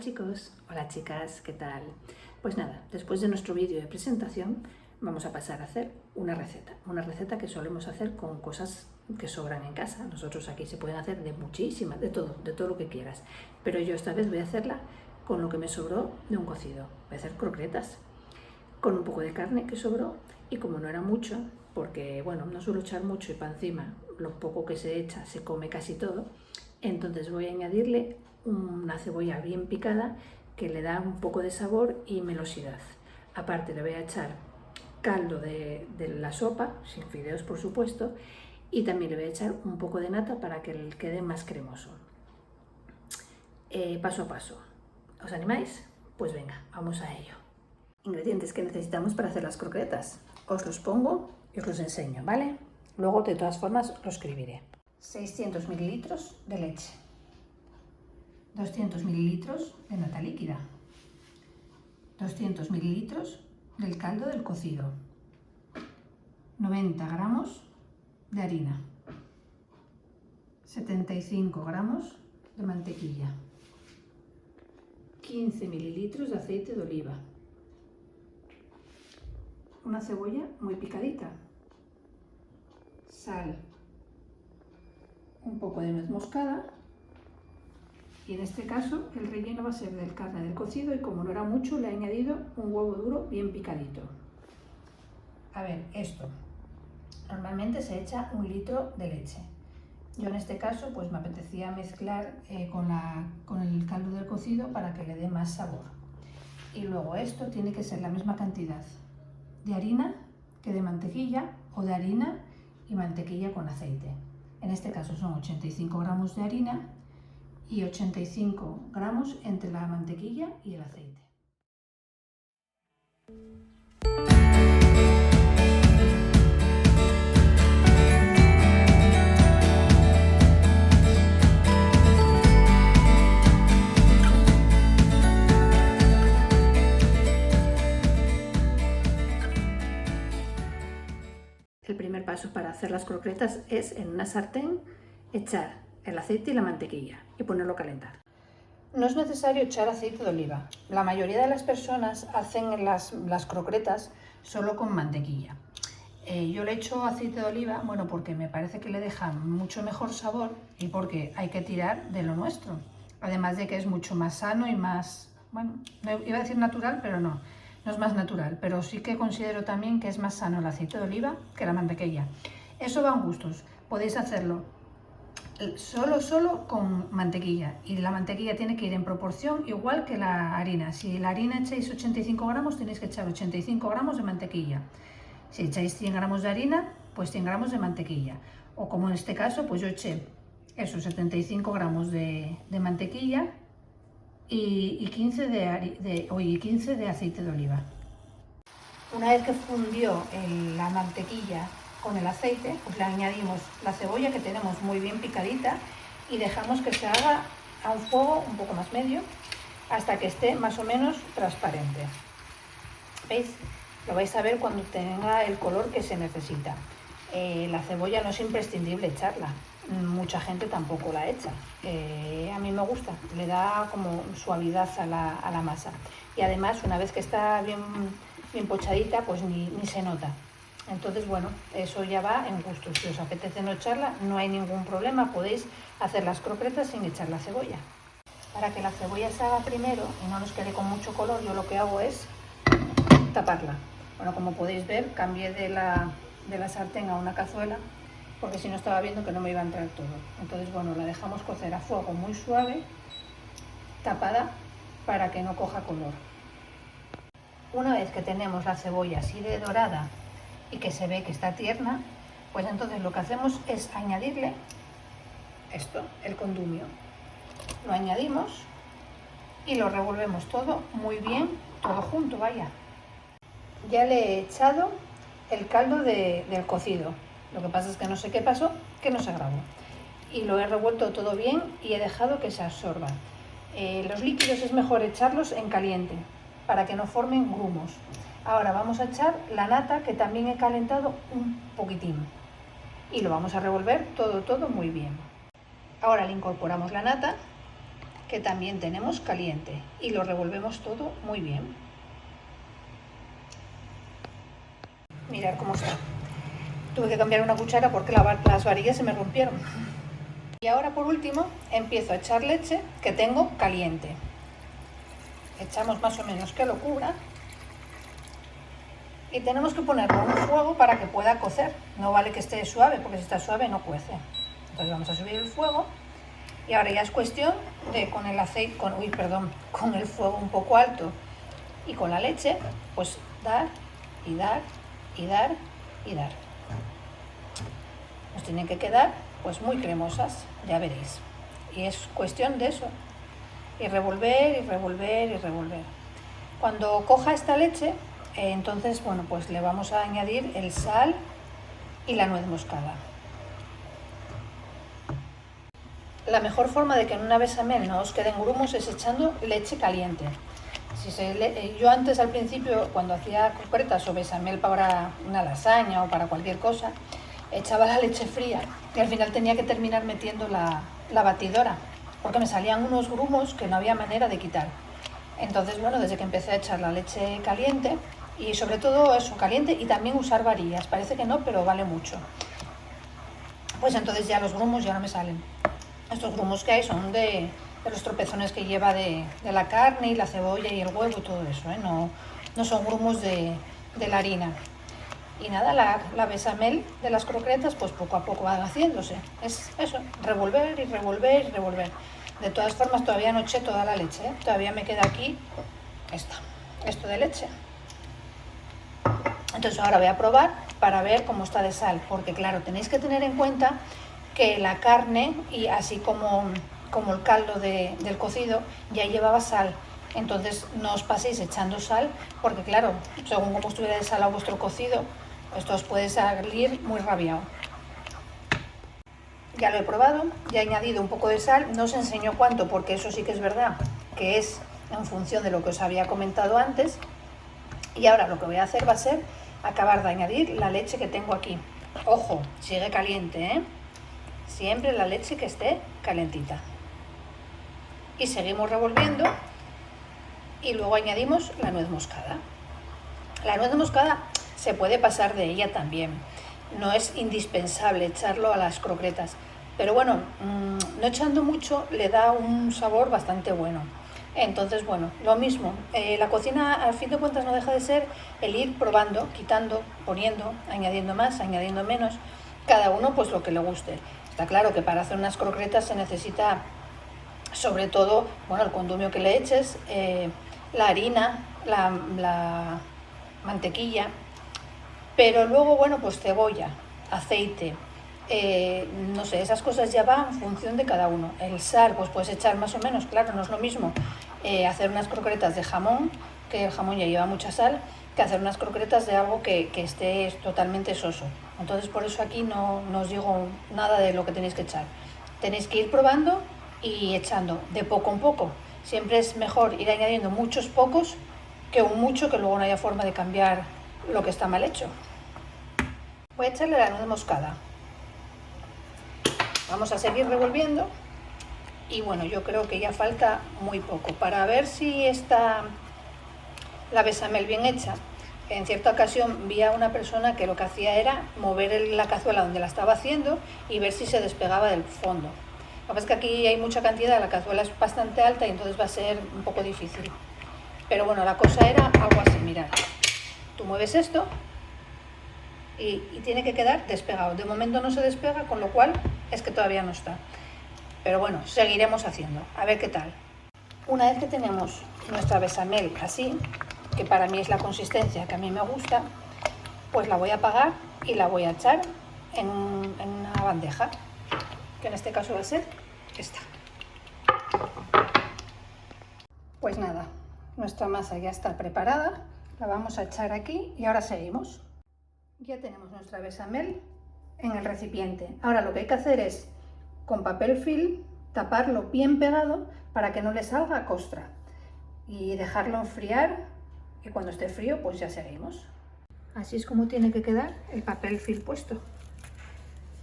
chicos, hola chicas, ¿qué tal? Pues nada, después de nuestro vídeo de presentación vamos a pasar a hacer una receta que solemos hacer con cosas que sobran en casa. Nosotros aquí se pueden hacer de muchísimas, de todo lo que quieras, pero yo esta vez voy a hacerla con lo que me sobró de un cocido. Voy a hacer croquetas con un poco de carne que sobró y como no era mucho, porque bueno, no suelo echar mucho y para encima lo poco que se echa se come casi todo, entonces voy a añadirle una cebolla bien picada que le da un poco de sabor y melosidad. Aparte le voy a echar caldo de la sopa, sin fideos por supuesto, y también le voy a echar un poco de nata para que quede más cremoso. Paso a paso. ¿Os animáis? Pues venga, vamos a ello. Ingredientes que necesitamos para hacer las croquetas. Os los pongo y os los enseño, ¿vale? Luego de todas formas lo escribiré. 600 mililitros de leche, 200 mililitros de nata líquida, 200 mililitros del caldo del cocido, 90 gramos de harina, 75 gramos de mantequilla, 15 mililitros de aceite de oliva, una cebolla muy picadita, sal, un poco de nuez moscada y en este caso el relleno va a ser del carne del cocido y como no era mucho le he añadido un huevo duro bien picadito. A ver, esto normalmente se echa 1 litro de leche. Yo en este caso pues me apetecía mezclar con el caldo del cocido para que le dé más sabor. Y luego esto tiene que ser la misma cantidad de harina que de mantequilla o de harina y mantequilla con aceite. En este caso son 85 gramos de harina y 85 gramos entre la mantequilla y el aceite. El primer paso para hacer las croquetas es en una sartén echar el aceite y la mantequilla y ponerlo a calentar. No es necesario echar aceite de oliva. La mayoría de las personas hacen las croquetas solo con mantequilla. Yo le echo aceite de oliva, bueno, porque me parece que le deja mucho mejor sabor y porque hay que tirar de lo nuestro. Además de que es mucho más sano y más, bueno, iba a decir natural, pero no es más natural, pero sí que considero también que es más sano el aceite de oliva que la mantequilla. Eso va en gustos. Podéis hacerlo solo con mantequilla y la mantequilla tiene que ir en proporción igual que la harina. Si la harina echáis 85 gramos, tenéis que echar 85 gramos de mantequilla. Si echáis 100 gramos de harina, pues 100 gramos de mantequilla. O como en este caso, pues yo eché esos 75 gramos de mantequilla y 15 de aceite de oliva. Una vez que fundió la mantequilla con el aceite, pues le añadimos la cebolla que tenemos muy bien picadita y dejamos que se haga a un fuego un poco más medio hasta que esté más o menos transparente. ¿Veis? Lo vais a ver cuando tenga el color que se necesita. La cebolla no es imprescindible echarla, mucha gente tampoco la echa. A mí me gusta, le da como suavidad a la masa y además una vez que está bien pochadita pues ni se nota. Entonces bueno, eso ya va en gusto. Si os apetece no echarla no hay ningún problema, podéis hacer las croquetas sin echar la cebolla. Para que la cebolla se haga primero y no nos quede con mucho color, yo lo que hago es taparla. Bueno, como podéis ver, cambié de la sartén a una cazuela porque si no estaba viendo que no me iba a entrar todo. Entonces bueno, la dejamos cocer a fuego muy suave, tapada para que no coja color. Una vez que tenemos la cebolla así de dorada y que se ve que está tierna, pues entonces lo que hacemos es añadirle esto, el condumio. Lo añadimos y lo revolvemos todo muy bien, todo junto, vaya. Ya le he echado el caldo del cocido. Lo que pasa es que no sé qué pasó, que no se grabó. Y lo he revuelto todo bien y he dejado que se absorba. Los líquidos es mejor echarlos en caliente para que no formen grumos. Ahora vamos a echar la nata que también he calentado un poquitín. Y lo vamos a revolver todo muy bien. Ahora le incorporamos la nata que también tenemos caliente, y lo revolvemos todo muy bien. Mirad cómo está. Tuve que cambiar una cuchara porque las varillas se me rompieron. Y ahora por último empiezo a echar leche que tengo caliente. Echamos más o menos que lo cubra. Y tenemos que ponerlo a un fuego para que pueda cocer. No vale que esté suave, porque si está suave no cuece. Entonces vamos a subir el fuego. Y ahora ya es cuestión de con el aceite, con el fuego un poco alto y con la leche, pues dar y dar y dar y dar. Nos tienen que quedar pues muy cremosas, ya veréis. Y es cuestión de eso. Y revolver y revolver y revolver. Cuando coja esta leche, entonces, bueno, pues le vamos a añadir el sal y la nuez moscada. La mejor forma de que en una bechamel no os queden grumos es echando leche caliente. Yo antes, al principio, cuando hacía croquetas o bechamel para una lasaña o para cualquier cosa, echaba la leche fría y al final tenía que terminar metiendo la batidora, porque me salían unos grumos que no había manera de quitar. Entonces, bueno, desde que empecé a echar la leche caliente, y sobre todo eso, caliente, y también usar varillas, parece que no, pero vale mucho, pues entonces ya los grumos ya no me salen. Estos grumos que hay son de los tropezones que lleva de la carne y la cebolla y el huevo y todo eso, ¿eh? No son grumos de la harina. Y nada, la bechamel de las croquetas pues poco a poco van haciéndose. Es eso, revolver y revolver y revolver. De todas formas todavía no eché toda la leche, ¿eh? Todavía me queda aquí esto de leche. Entonces ahora voy a probar para ver cómo está de sal, porque claro, tenéis que tener en cuenta que la carne, y así como el caldo del cocido, ya llevaba sal. Entonces no os paséis echando sal, porque claro, según como estuviera de salado vuestro cocido, esto os puede salir muy rabiado. Ya lo he probado, ya he añadido un poco de sal, no os enseño cuánto, porque eso sí que es verdad, que es en función de lo que os había comentado antes. Y ahora lo que voy a hacer va a ser acabar de añadir la leche que tengo aquí. Ojo, sigue caliente, ¿eh? Siempre la leche que esté calentita. Y seguimos revolviendo y luego añadimos la nuez moscada. La nuez moscada se puede pasar de ella también. No es indispensable echarlo a las croquetas. Pero bueno, no echando mucho le da un sabor bastante bueno. Entonces, bueno, lo mismo. La cocina, al fin de cuentas, no deja de ser el ir probando, quitando, poniendo, añadiendo más, añadiendo menos. Cada uno pues lo que le guste. Está claro que para hacer unas croquetas se necesita, sobre todo, bueno, el condumio que le eches, la harina, la mantequilla, pero luego, bueno, pues cebolla, aceite, no sé, esas cosas ya van en función de cada uno. El sal, pues puedes echar más o menos, claro, no es lo mismo hacer unas croquetas de jamón, que el jamón ya lleva mucha sal, que hacer unas croquetas de algo que esté totalmente soso. Entonces por eso aquí no os digo nada de lo que tenéis que echar. Tenéis que ir probando y echando de poco en poco. Siempre es mejor ir añadiendo muchos pocos que un mucho, que luego no haya forma de cambiar lo que está mal hecho. Voy a echarle la nuez moscada. Vamos a seguir revolviendo. Y bueno, yo creo que ya falta muy poco para ver si está la bechamel bien hecha. En cierta ocasión vi a una persona que lo que hacía era mover la cazuela donde la estaba haciendo y ver si se despegaba del fondo. Lo que pasa es que aquí hay mucha cantidad, la cazuela es bastante alta y entonces va a ser un poco difícil. Pero bueno, la cosa era algo así, mirad. Tú mueves esto y tiene que quedar despegado. De momento no se despega, con lo cual es que todavía no está. Pero bueno, seguiremos haciendo, a ver qué tal. Una vez que tenemos nuestra bechamel así, que para mí es la consistencia que a mí me gusta, pues la voy a apagar y la voy a echar en una bandeja, que en este caso va a ser esta. Pues nada, nuestra masa ya está preparada, la vamos a echar aquí y ahora seguimos. Ya tenemos nuestra bechamel en el recipiente. Ahora lo que hay que hacer es, con papel film, taparlo bien pegado para que no le salga costra y dejarlo enfriar, y cuando esté frío pues ya seguimos. Así es como tiene que quedar el papel film puesto,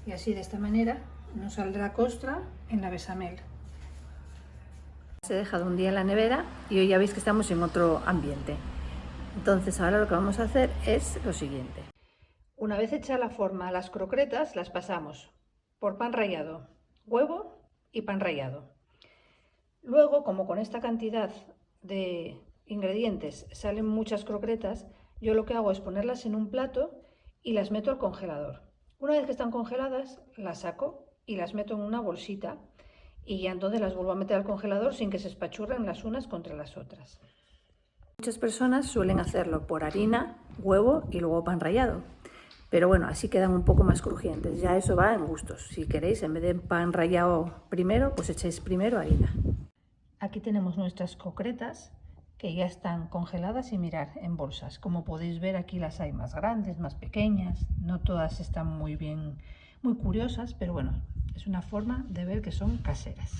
y así de esta manera no saldrá costra en la bechamel. He dejado un día en la nevera y hoy ya veis que estamos en otro ambiente. Entonces ahora lo que vamos a hacer es lo siguiente. Una vez hecha la forma, las croquetas las pasamos por pan rallado, huevo y pan rallado. Luego, como con esta cantidad de ingredientes salen muchas croquetas, yo lo que hago es ponerlas en un plato y las meto al congelador. Una vez que están congeladas, las saco y las meto en una bolsita y ya entonces las vuelvo a meter al congelador sin que se espachurren las unas contra las otras. Muchas personas suelen hacerlo por harina, huevo y luego pan rallado. Pero bueno, así quedan un poco más crujientes. Ya eso va en gustos. Si queréis, en vez de pan rallado primero, pues echáis primero harina. Aquí tenemos nuestras croquetas que ya están congeladas y mirar en bolsas. Como podéis ver, aquí las hay más grandes, más pequeñas. No todas están muy bien, muy curiosas, pero bueno, es una forma de ver que son caseras.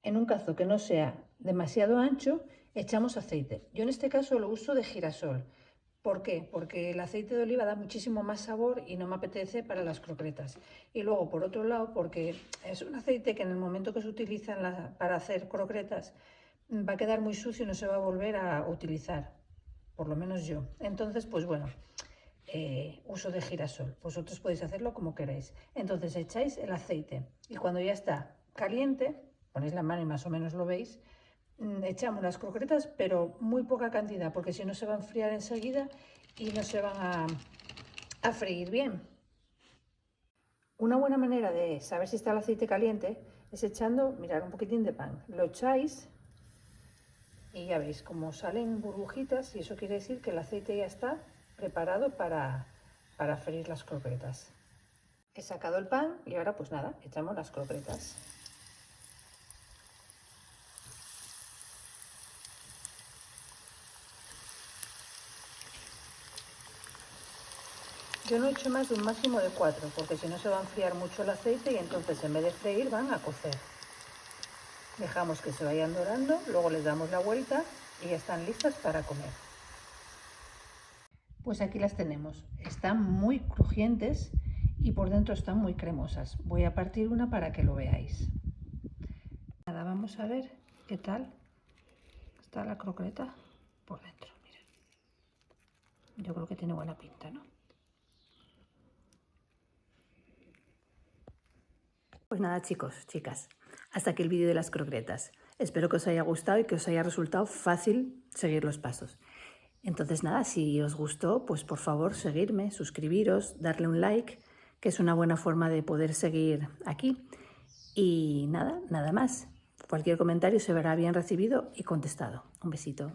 En un cazo que no sea demasiado ancho, echamos aceite. Yo en este caso lo uso de girasol. ¿Por qué? Porque el aceite de oliva da muchísimo más sabor y no me apetece para las croquetas. Y luego, por otro lado, porque es un aceite que en el momento que se utiliza para hacer croquetas va a quedar muy sucio y no se va a volver a utilizar, por lo menos yo. Entonces, pues bueno, uso de girasol. Vosotros podéis hacerlo como queráis. Entonces echáis el aceite y cuando ya está caliente, ponéis la mano y más o menos lo veis, echamos las croquetas, pero muy poca cantidad, porque si no se va a enfriar enseguida y no se van a freír bien. Una buena manera de saber si está el aceite caliente es echando, mirad, un poquitín de pan. Lo echáis y ya veis como salen burbujitas y eso quiere decir que el aceite ya está preparado para freír las croquetas. He sacado el pan y ahora pues nada, echamos las croquetas. Yo no he hecho más de un máximo de 4, porque si no se va a enfriar mucho el aceite y entonces en vez de freír van a cocer. Dejamos que se vayan dorando, luego les damos la vuelta y ya están listas para comer. Pues aquí las tenemos. Están muy crujientes y por dentro están muy cremosas. Voy a partir una para que lo veáis. Nada, vamos a ver qué tal está la croqueta por dentro. Miren. Yo creo que tiene buena pinta, ¿no? Pues nada, chicos, chicas, hasta aquí el vídeo de las croquetas. Espero que os haya gustado y que os haya resultado fácil seguir los pasos. Entonces nada, si os gustó, pues por favor seguirme, suscribiros, darle un like, que es una buena forma de poder seguir aquí. Y nada más. Cualquier comentario se verá bien recibido y contestado. Un besito.